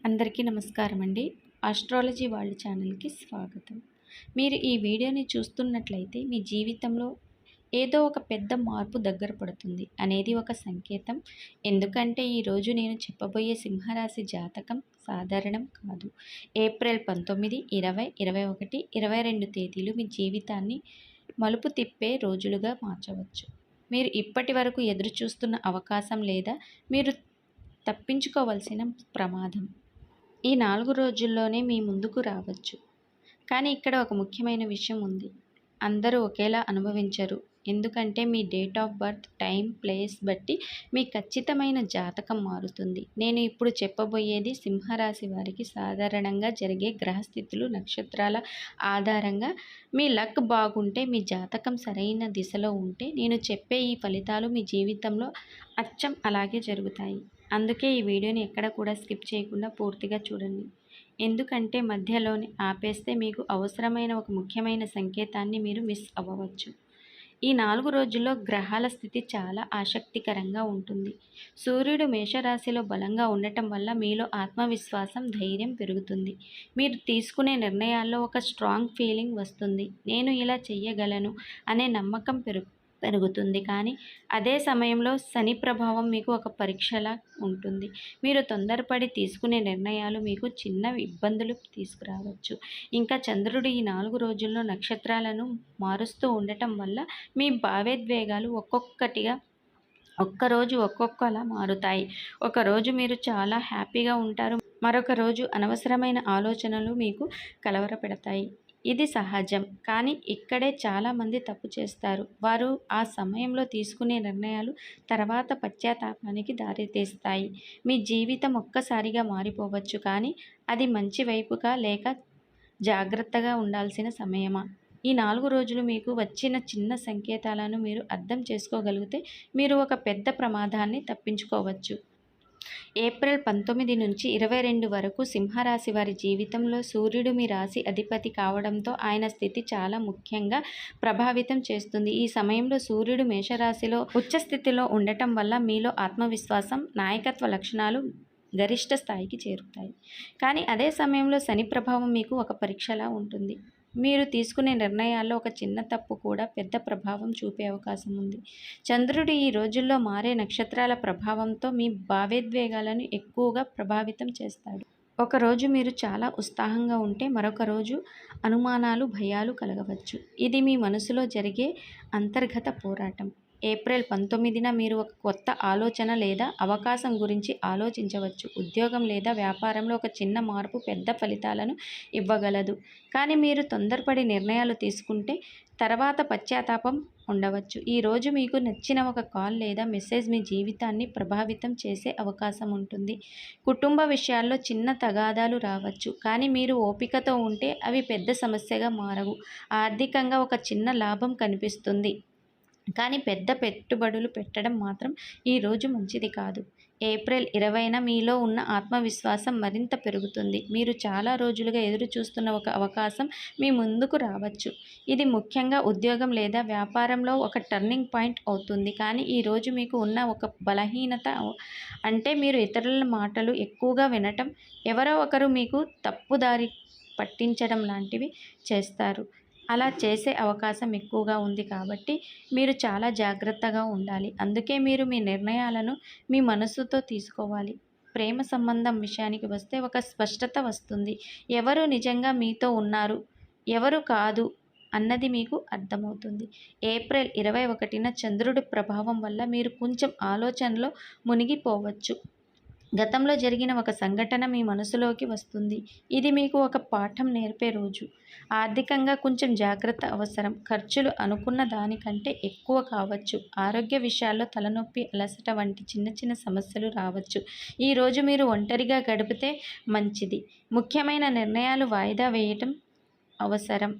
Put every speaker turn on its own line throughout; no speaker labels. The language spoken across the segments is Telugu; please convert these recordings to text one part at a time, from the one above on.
అందరికీ నమస్కారం అండి. ఆస్ట్రాలజీ వరల్డ్ ఛానల్‌కి స్వాగతం. మీరు ఈ వీడియోని చూస్తున్నట్లయితే మీ జీవితంలో ఏదో ఒక పెద్ద మార్పు దగ్గర పడుతుంది అనేది ఒక సంకేతం. ఎందుకంటే ఈరోజు నేను చెప్పబోయే సింహరాశి జాతకం సాధారణం కాదు. ఏప్రిల్ 19, 20, 21, 22 తేదీలు మీ జీవితాన్ని మలుపు తిప్పే రోజులుగా మార్చవచ్చు. మీరు ఇప్పటి వరకు ఎదురు చూస్తున్న అవకాశం లేదా మీరు తప్పించుకోవలసిన ప్రమాదం ఈ 4 రోజుల్లోనే మీ ముందుకు రావచ్చు. కానీ ఇక్కడ ఒక ముఖ్యమైన విషయం ఉంది. అందరూ ఒకేలా అనుభవించరు. ఎందుకంటే మీ date of birth, time, place బట్టి మీ ఖచ్చితమైన జాతకం మారుతుంది. నేను ఇప్పుడు చెప్పబోయేది సింహరాశి వారికి సాధారణంగా జరిగే గ్రహస్థితులు, నక్షత్రాల ఆధారంగా మీ లక్ బాగుంటే, మీ జాతకం సరైన దిశలో ఉంటే నేను చెప్పే ఈ ఫలితాలు మీ జీవితంలో అచ్చం అలాగే జరుగుతాయి. అందుకే ఈ వీడియోని ఎక్కడ కూడా స్కిప్ చేయకుండా పూర్తిగా చూడండి. ఎందుకంటే మధ్యలోనే ఆపేస్తే మీకు అవసరమైన ఒక ముఖ్యమైన సంకేతాన్ని మీరు మిస్ అవ్వవచ్చు. ఈ 4 రోజుల్లో గ్రహాల స్థితి చాలా ఆసక్తికరంగా ఉంటుంది. సూర్యుడు మేషరాశిలో బలంగా ఉండటం వల్ల మీలో ఆత్మవిశ్వాసం, ధైర్యం పెరుగుతుంది. మీరు తీసుకునే నిర్ణయాల్లో ఒక స్ట్రాంగ్ ఫీలింగ్ వస్తుంది. నేను ఇలా చెయ్యగలను అనే నమ్మకం పెరుగుతుంది. కానీ అదే సమయంలో శని ప్రభావం మీకు ఒక పరీక్షలా ఉంటుంది. మీరు తొందరపడి తీసుకునే నిర్ణయాలు మీకు చిన్న ఇబ్బందులు తీసుకురావచ్చు. ఇంకా చంద్రుడు ఈ 4 రోజుల్లో నక్షత్రాలను మారుస్తూ ఉండటం వల్ల మీ భావోద్వేగాలు ఒక్కరోజు ఒక్కొక్కలా మారుతాయి. ఒకరోజు మీరు చాలా హ్యాపీగా ఉంటారు. మరొక రోజు అనవసరమైన ఆలోచనలు మీకు కలవరపెడతాయి. ఇది సహజం. కానీ ఇక్కడే చాలామంది తప్పు చేస్తారు. వారు ఆ సమయంలో తీసుకునే నిర్ణయాలు తర్వాత పశ్చాత్తాపానికి దారితీస్తాయి. మీ జీవితం ఒక్కసారిగా మారిపోవచ్చు. కానీ అది మంచి వైపుగా లేక జాగ్రత్తగా ఉండాల్సిన సమయమా? ఈ 4 రోజులు మీకు వచ్చిన చిన్న సంకేతాలను మీరు అర్థం చేసుకోగలిగితే మీరు ఒక పెద్ద ప్రమాదాన్ని తప్పించుకోవచ్చు. ఏప్రిల్ 19 నుంచి 22 వరకు సింహరాశి వారి జీవితంలో సూర్యుడు మీ రాశి అధిపతి కావడంతో ఆయన స్థితి చాలా ముఖ్యంగా ప్రభావితం చేస్తుంది. ఈ సమయంలో సూర్యుడు మేషరాశిలో ఉచ్చస్థితిలో ఉండటం వల్ల మీలో ఆత్మవిశ్వాసం, నాయకత్వ లక్షణాలు గరిష్ట స్థాయికి చేరుతాయి. కానీ అదే సమయంలో శని ప్రభావం మీకు ఒక పరీక్షలా ఉంటుంది. మీరు తీసుకునే నిర్ణయాల్లో ఒక చిన్న తప్పు కూడా పెద్ద ప్రభావం చూపే అవకాశం ఉంది. చంద్రుడు ఈ రోజుల్లో మారే నక్షత్రాల ప్రభావంతో మీ భావోద్వేగాలను ఎక్కువగా ప్రభావితం చేస్తాడు. ఒకరోజు మీరు చాలా ఉత్సాహంగా ఉంటే మరొక రోజు అనుమానాలు, భయాలు కలగవచ్చు. ఇది మీ మనసులో జరిగే అంతర్గత పోరాటం. ఏప్రిల్ 19న మీరు ఒక కొత్త ఆలోచన లేదా అవకాశం గురించి ఆలోచించవచ్చు. ఉద్యోగం లేదా వ్యాపారంలో ఒక చిన్న మార్పు పెద్ద ఫలితాలను ఇవ్వగలదు. కానీ మీరు తొందరపడి నిర్ణయాలు తీసుకుంటే తర్వాత పశ్చాత్తాపం ఉండవచ్చు. ఈరోజు మీకు నచ్చిన ఒక కాల్ లేదా మెసేజ్ మీ జీవితాన్ని ప్రభావితం చేసే అవకాశం ఉంటుంది. కుటుంబ విషయాల్లో చిన్న తగాదాలు రావచ్చు. కానీ మీరు ఓపికతో ఉంటే అవి పెద్ద సమస్యగా మారవు. ఆర్థికంగా ఒక చిన్న లాభం కనిపిస్తుంది. కానీ పెద్ద పెట్టుబడులు పెట్టడం మాత్రం ఈరోజు మంచిది కాదు. ఏప్రిల్ 20న మీలో ఉన్న ఆత్మవిశ్వాసం మరింత పెరుగుతుంది. మీరు చాలా రోజులుగా ఎదురు చూస్తున్న ఒక అవకాశం మీ ముందుకు రావచ్చు. ఇది ముఖ్యంగా ఉద్యోగం లేదా వ్యాపారంలో ఒక టర్నింగ్ పాయింట్ అవుతుంది. కానీ ఈరోజు మీకు ఉన్న ఒక బలహీనత అంటే మీరు ఇతరుల మాటలు ఎక్కువగా వినటం, ఎవరో ఒకరు మీకు తప్పుదారి పట్టించడం లాంటివి చేస్తారు. అలా చేసే అవకాశం ఎక్కువగా ఉంది కాబట్టి మీరు చాలా జాగ్రత్తగా ఉండాలి. అందుకే మీరు మీ నిర్ణయాలను మీ మనసుతో తీసుకోవాలి. ప్రేమ సంబంధం విషయానికి వస్తే ఒక స్పష్టత వస్తుంది. ఎవరు నిజంగా మీతో ఉన్నారు, ఎవరు కాదు అన్నది మీకు అర్థమవుతుంది. ఏప్రిల్ 21న చంద్రుడి ప్రభావం వల్ల మీరు కొంచెం ఆలోచనలో మునిగిపోవచ్చు. గతంలో జరిగిన ఒక సంఘటన మీ మనసులోకి వస్తుంది. ఇది మీకు ఒక పాఠం నేర్పే రోజు. ఆర్థికంగా కొంచెం జాగ్రత్త అవసరం. ఖర్చులు అనుకున్న దానికంటే ఎక్కువ కావచ్చు. ఆరోగ్య విషయాల్లో తలనొప్పి, అలసట వంటి చిన్న చిన్న సమస్యలు రావచ్చు. ఈరోజు మీరు ఒంటరిగా గడిపితే మంచిది. ముఖ్యమైన నిర్ణయాలు వాయిదా వేయటం అవసరం.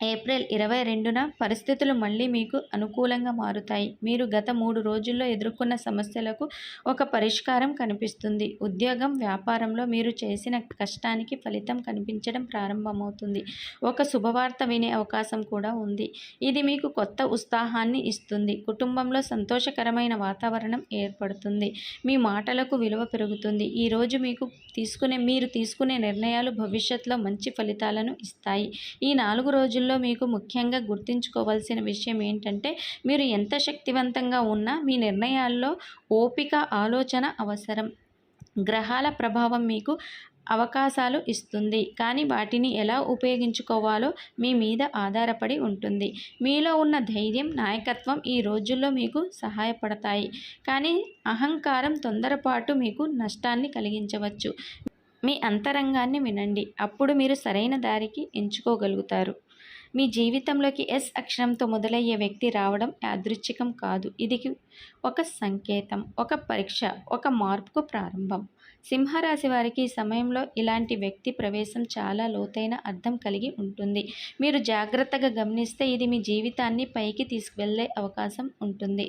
ఏప్రిల్ 22న పరిస్థితులు మళ్ళీ మీకు అనుకూలంగా మారుతాయి. మీరు గత 3 రోజుల్లో ఎదుర్కొన్న సమస్యలకు ఒక పరిష్కారం కనిపిస్తుంది. ఉద్యోగం, వ్యాపారంలో మీరు చేసిన కష్టానికి ఫలితం కనిపించడం ప్రారంభమవుతుంది. ఒక శుభవార్త వినే అవకాశం కూడా ఉంది. ఇది మీకు కొత్త ఉత్సాహాన్ని ఇస్తుంది. కుటుంబంలో సంతోషకరమైన వాతావరణం ఏర్పడుతుంది. మీ మాటలకు విలువ పెరుగుతుంది. ఈరోజు మీరు తీసుకునే నిర్ణయాలు భవిష్యత్తులో మంచి ఫలితాలను ఇస్తాయి. ఈ 4 రోజుల్లో మీకు ముఖ్యంగా గుర్తుంచుకోవాల్సిన విషయం ఏంటంటే, మీరు ఎంత శక్తివంతంగా ఉన్నా మీ నిర్ణయాల్లో ఓపిక, ఆలోచన అవసరం. గ్రహాల ప్రభావం మీకు అవకాశాలు ఇస్తుంది, కానీ వాటిని ఎలా ఉపయోగించుకోవాలో మీ మీద ఆధారపడి ఉంటుంది. మీలో ఉన్న ధైర్యం, నాయకత్వం ఈ రోజుల్లో మీకు సహాయపడతాయి. కానీ అహంకారం, తొందరపాటు మీకు నష్టాన్ని కలిగించవచ్చు. మీ అంతరంగాన్ని వినండి, అప్పుడు మీరు సరైన దారికి ఎంచుకోగలుగుతారు. మీ జీవితంలోకి ఎస్ అక్షరంతో మొదలయ్యే వ్యక్తి రావడం యాదృచ్ఛికం కాదు. ఇది ఒక సంకేతం, ఒక పరీక్ష, ఒక మార్పుకు ప్రారంభం. సింహరాశి వారికి ఈ సమయంలో ఇలాంటి వ్యక్తి ప్రవేశం చాలా లోతైన అర్థం కలిగి ఉంటుంది. మీరు జాగ్రత్తగా గమనిస్తే ఇది మీ జీవితాన్ని పైకి తీసుకువెళ్ళే అవకాశం ఉంటుంది,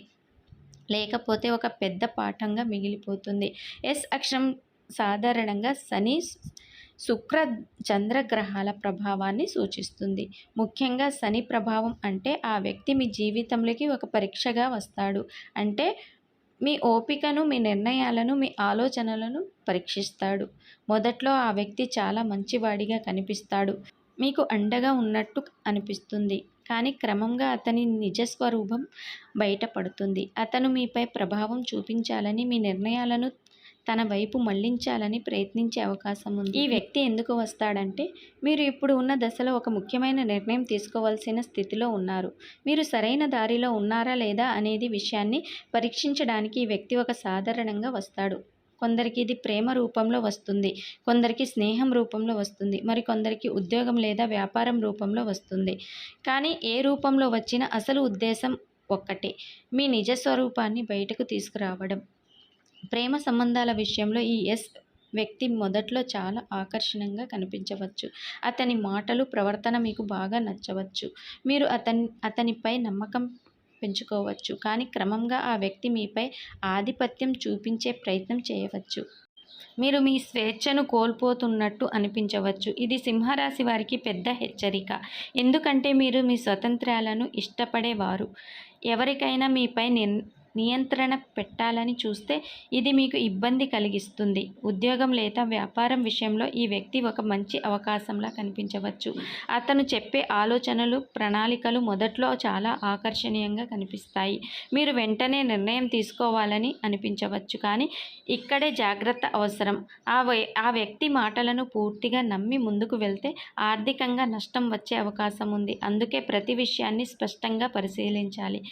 లేకపోతే ఒక పెద్ద పాఠంగా మిగిలిపోతుంది. ఎస్ అక్షరం సాధారణంగా శని, శుక్ర, చంద్రగ్రహాల ప్రభావాన్ని సూచిస్తుంది. ముఖ్యంగా శని ప్రభావం అంటే ఆ వ్యక్తి మీ జీవితంలోకి ఒక పరీక్షగా వస్తాడు. అంటే మీ ఓపికను, మీ నిర్ణయాలను, మీ ఆలోచనలను పరీక్షిస్తాడు. మొదట్లో ఆ వ్యక్తి చాలా మంచివాడిగా కనిపిస్తాడు, మీకు అండగా ఉన్నట్టు అనిపిస్తుంది. కానీ క్రమంగా అతని నిజస్వరూపం బయటపడుతుంది. అతను మీపై ప్రభావం చూపించాలని, మీ నిర్ణయాలను తన వైపు మళ్లించాలని ప్రయత్నించే అవకాశం ఉంది. ఈ వ్యక్తి ఎందుకు వస్తాడంటే, మీరు ఇప్పుడు ఉన్న దశలో ఒక ముఖ్యమైన నిర్ణయం తీసుకోవాల్సిన స్థితిలో ఉన్నారు. మీరు సరైన దారిలో ఉన్నారా లేదా అనేది విషయాన్ని పరీక్షించడానికి ఈ వ్యక్తి సాధారణంగా వస్తాడు. కొందరికి ఇది ప్రేమ రూపంలో వస్తుంది, కొందరికి స్నేహం రూపంలో వస్తుంది, మరికొందరికి ఉద్యోగం లేదా వ్యాపారం రూపంలో వస్తుంది. కానీ ఏ రూపంలో వచ్చినా అసలు ఉద్దేశం ఒక్కటే, మీ నిజ స్వరూపాన్ని బయటకు తీసుకురావడం. ప్రేమ సంబంధాల విషయంలో ఈ ఎస్ వ్యక్తి మొదట్లో చాలా ఆకర్షణీయంగా కనిపించవచ్చు. అతని మాటలు, ప్రవర్తన మీకు బాగా నచ్చవచ్చు. మీరు అతనిపై నమ్మకం పెంచుకోవచ్చు. కానీ క్రమంగా ఆ వ్యక్తి మీపై ఆధిపత్యం చూపించే ప్రయత్నం చేయవచ్చు. మీరు మీ స్వేచ్ఛను కోల్పోతున్నట్టు అనిపించవచ్చు. ఇది సింహరాశి వారికి పెద్ద హెచ్చరిక. ఎందుకంటే మీరు మీ స్వాతంత్ర్యాలను ఇష్టపడేవారు. ఎవరికైనా మీపై నియంత్రణ పెట్టాలని చూస్తే ఇది మీకు ఇబ్బంది కలిగిస్తుంది. ఉద్యోగం లేదా వ్యాపారం విషయంలో ఈ వ్యక్తి ఒక మంచి అవకాశంలా కనిపించవచ్చు. అతను చెప్పే ఆలోచనలు, ప్రణాళికలు మొదట్లో చాలా ఆకర్షణీయంగా కనిపిస్తాయి. మీరు వెంటనే నిర్ణయం తీసుకోవాలని అనిపించవచ్చు, కానీ ఇక్కడే జాగ్రత్త అవసరం. ఆ వ్యక్తి మాటలను పూర్తిగా నమ్మి ముందుకు వెళ్తే ఆర్థికంగా నష్టం వచ్చే అవకాశం ఉంది. అందుకే ప్రతి విషయాన్ని స్పష్టంగా పరిశీలించాలి.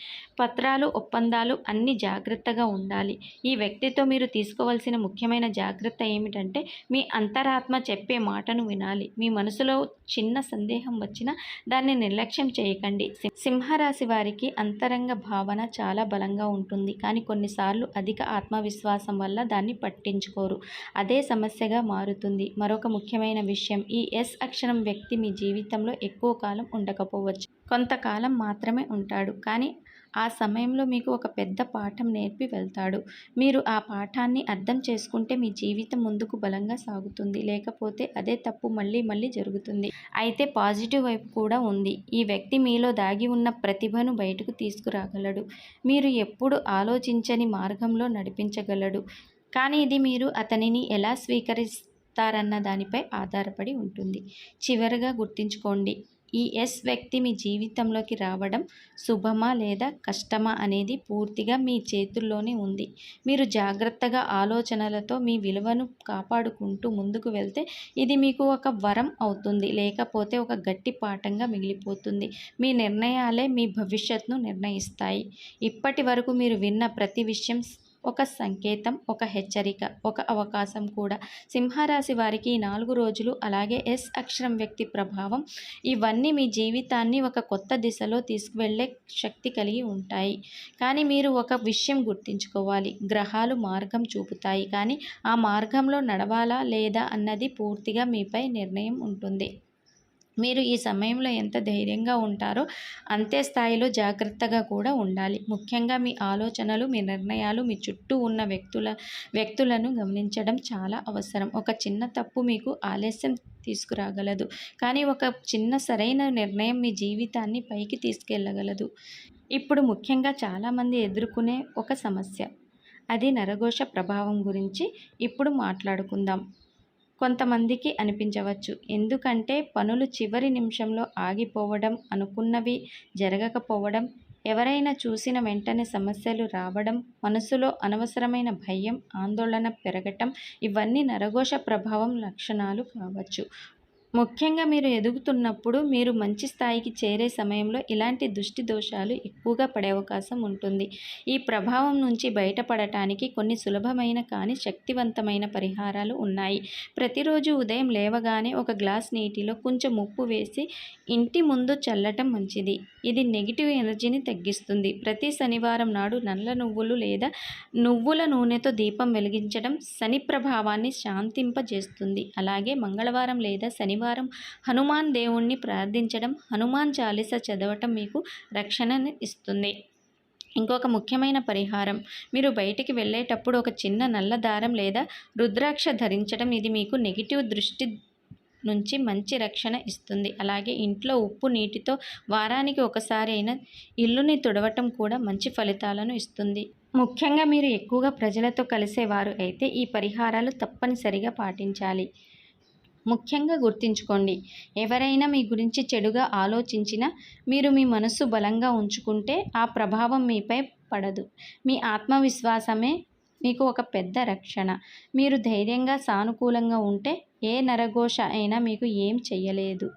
పత్రాలు, ఒప్పందాలు అన్నీ జాగ్రత్తగా ఉండాలి. ఈ వ్యక్తితో మీరు తీసుకోవాల్సిన ముఖ్యమైన జాగ్రత్త ఏమిటంటే, మీ అంతరాత్మ చెప్పే మాటను వినాలి. మీ మనసులో చిన్న సందేహం వచ్చినా దాన్ని నిర్లక్ష్యం చేయకండి. సింహరాశి వారికి అంతరంగ భావన చాలా బలంగా ఉంటుంది, కానీ కొన్నిసార్లు అధిక ఆత్మవిశ్వాసం వల్ల దాన్ని పట్టించుకోరు. అదే సమస్యగా మారుతుంది. మరొక ముఖ్యమైన విషయం, ఈ ఎస్ అక్షరం వ్యక్తి మీ జీవితంలో ఎక్కువ కాలం ఉండకపోవచ్చు. కొంతకాలం మాత్రమే ఉంటాడు, కానీ ఆ సమయంలో మీకు ఒక పెద్ద పాఠం నేర్పి వెళ్తాడు. మీరు ఆ పాఠాన్ని అర్థం చేసుకుంటే మీ జీవితం ముందుకు బలంగా సాగుతుంది, లేకపోతే అదే తప్పు మళ్ళీ మళ్ళీ జరుగుతుంది. అయితే పాజిటివ్ వైపు కూడా ఉంది. ఈ వ్యక్తి మీలో దాగి ఉన్న ప్రతిభను బయటకు తీసుకురాగలడు. మీరు ఎప్పుడు ఆలోచించని మార్గంలో నడిపించగలడు. కానీ ఇది మీరు అతనిని ఎలా స్వీకరిస్తారన్న దానిపై ఆధారపడి ఉంటుంది. చివరగా గుర్తుంచుకోండి, ఈ ఎస్ వ్యక్తి మీ జీవితంలోకి రావడం శుభమా లేదా కష్టమా అనేది పూర్తిగా మీ చేతుల్లోనే ఉంది. మీరు జాగ్రత్తగా ఆలోచనలతో మీ విలువను కాపాడుకుంటూ ముందుకు వెళ్తే ఇది మీకు ఒక వరం అవుతుంది, లేకపోతే ఒక గట్టి పాఠంగా మిగిలిపోతుంది. మీ నిర్ణయాలే మీ భవిష్యత్తును నిర్ణయిస్తాయి. ఇప్పటి వరకు మీరు విన్న ప్రతి విషయం ఒక సంకేతం, ఒక హెచ్చరిక, ఒక అవకాశం కూడా. సింహరాశి వారికి ఈ 4 రోజులు, అలాగే ఎస్ అక్షరం వ్యక్తి ప్రభావం, ఇవన్నీ మీ జీవితాన్ని ఒక కొత్త దిశలో తీసుకువెళ్ళే శక్తి కలిగి ఉంటాయి. కానీ మీరు ఒక విషయం గుర్తుంచుకోవాలి, గ్రహాలు మార్గం చూపుతాయి, కానీ ఆ మార్గంలో నడవాలా లేదా అన్నది పూర్తిగా మీపై నిర్ణయం ఉంటుంది. మీరు ఈ సమయంలో ఎంత ధైర్యంగా ఉంటారో అంతే స్థాయిలో జాగ్రత్తగా కూడా ఉండాలి. ముఖ్యంగా మీ ఆలోచనలు, మీ నిర్ణయాలు, మీ చుట్టూ ఉన్న వ్యక్తులను గమనించడం చాలా అవసరం. ఒక చిన్న తప్పు మీకు ఆలస్యం తీసుకురాగలదు, కానీ ఒక చిన్న సరైన నిర్ణయం మీ జీవితాన్ని పైకి తీసుకెళ్ళగలదు. ఇప్పుడు ముఖ్యంగా చాలామంది ఎదుర్కొనే ఒక సమస్య, అది నరఘోష ప్రభావం గురించి ఇప్పుడు మాట్లాడుకుందాం. కొంతమందికి అనిపించవచ్చు, ఎందుకంటే పనులు చివరి నిమిషంలో ఆగిపోవడం, అనుకున్నవి జరగకపోవడం, ఎవరైనా చూసిన వెంటనే సమస్యలు రావడం, మనసులో అనవసరమైన భయం, ఆందోళన పెరగటం, ఇవన్నీ నరఘోష ప్రభావం లక్షణాలు కావచ్చు. ముఖ్యంగా మీరు ఎదుగుతున్నప్పుడు, మీరు మంచి స్థాయికి చేరే సమయంలో ఇలాంటి దృష్టి దోషాలు ఎక్కువగా పడే అవకాశం ఉంటుంది. ఈ ప్రభావం నుంచి బయటపడటానికి కొన్ని సులభమైన కానీ శక్తివంతమైన పరిహారాలు ఉన్నాయి. ప్రతిరోజు ఉదయం లేవగానే ఒక గ్లాస్ నీటిలో కొంచెం ఉప్పు వేసి ఇంటి ముందు చల్లటం మంచిది. ఇది నెగిటివ్ ఎనర్జీని తగ్గిస్తుంది. ప్రతి శనివారం నాడు నల్ల నువ్వులు లేదా నువ్వుల నూనెతో దీపం వెలిగించడం శని ప్రభావాన్ని శాంతింపజేస్తుంది. అలాగే మంగళవారం లేదా శనివారం హనుమాన్ దేవుణ్ణి ప్రార్థించడం, హనుమాన్ చాలీసా చదవటం మీకు రక్షణను ఇస్తుంది. ఇంకొక ముఖ్యమైన పరిహారం, మీరు బయటికి వెళ్ళేటప్పుడు ఒక చిన్న నల్ల దారం లేదా రుద్రాక్ష ధరించడం. ఇది మీకు నెగిటివ్ దృష్టి నుంచి మంచి రక్షణ ఇస్తుంది. అలాగే ఇంట్లో ఉప్పు నీటితో వారానికి ఒకసారి అయినా ఇల్లుని తుడవటం కూడా మంచి ఫలితాలను ఇస్తుంది. ముఖ్యంగా మీరు ఎక్కువగా ప్రజలతో కలిసేవారు అయితే ఈ పరిహారాలు తప్పనిసరిగా పాటించాలి. ముఖ్యంగా గుర్తుంచుకోండి, ఎవరైనా మీ గురించి చెడుగా ఆలోచించినా మీరు మీ మనస్సు బలంగా ఉంచుకుంటే ఆ ప్రభావం మీపై పడదు. మీ ఆత్మవిశ్వాసమే మీకు ఒక పెద్ద రక్షణ. మీరు ధైర్యంగా, సానుకూలంగా ఉంటే ఏ నరఘోష అయినా మీకు ఏం చెయ్యలేదు.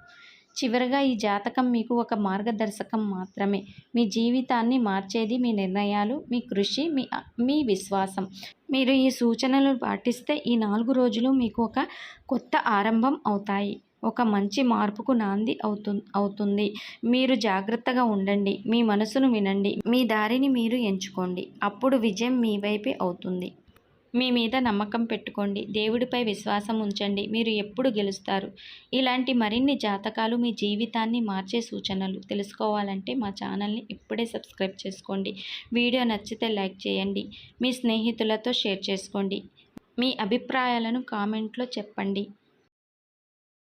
చివరగా ఈ జాతకం మీకు ఒక మార్గదర్శకం మాత్రమే. మీ జీవితాన్ని మార్చేది మీ నిర్ణయాలు, మీ కృషి, మీ విశ్వాసం. మీరు ఈ సూచనలు పాటిస్తే ఈ 4 రోజులు మీకు ఒక కొత్త ఆరంభం అవుతాయి. ఒక మంచి మార్పుకు నాంది అవుతుంది. మీరు జాగ్రత్తగా ఉండండి, మీ మనసును వినండి, మీ దారిని మీరు ఎంచుకోండి. అప్పుడు విజయం మీ వైపే అవుతుంది. మీ మీద నమ్మకం పెట్టుకోండి, దేవుడిపై విశ్వాసం ఉంచండి, మీరు ఎప్పుడు గెలుస్తారు. ఇలాంటి మరిన్ని జాతకాలు, మీ జీవితాన్ని మార్చే సూచనలు తెలుసుకోవాలంటే మా ఛానల్ని ఇప్పుడే సబ్స్క్రైబ్ చేసుకోండి. వీడియో నచ్చితే లైక్ చేయండి, మీ స్నేహితులతో షేర్ చేసుకోండి, మీ అభిప్రాయాలను కామెంట్లో చెప్పండి.